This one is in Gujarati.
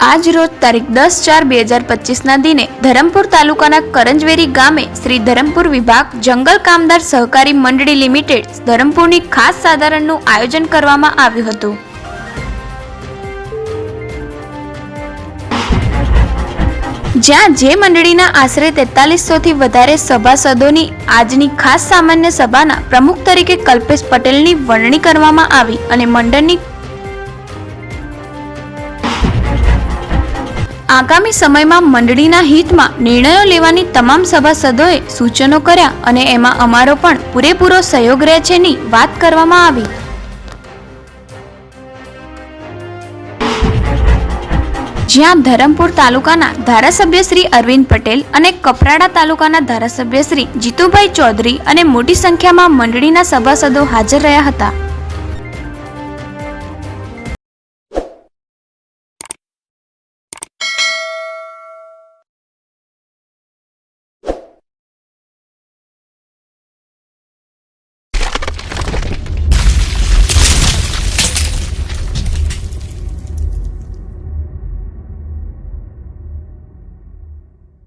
આજ રોજ તારીખ 10/4/2025ના દિને ધરમપુર તાલુકાના કરંજવેરી ગામે શ્રી ધરમપુર વિભાગ જંગલ કામદાર સહકારી મંડળી લિમિટેડ ધરમપુરની ખાસ સાધારણનું આયોજન કરવામાં આવ્યું હતું। જ્યાં જે મંડળીના આશરે 4300થી વધારે સભાસદોની આજની ખાસ સામાન્ય સભાના પ્રમુખ તરીકે કલ્પેશ પટેલની વરણી કરવામાં આવી અને મંડળની આગામી સમયમાં મંડળીના હિતમાં નિર્ણયો લેવાની તમામ સભાસદોએ સૂચનો કર્યા અને એમાં અમારો પણ પૂરેપૂરો સહયોગ રહે છે ની વાત કરવામાં આવી। જ્યાં ધરમપુર તાલુકાના ધારાસભ્ય શ્રી અરવિંદ પટેલ અને કપરાડા તાલુકાના ધારાસભ્ય શ્રી જીતુભાઈ ચૌધરી અને મોટી સંખ્યામાં મંડળીના સભાસદો હાજર રહ્યા હતા।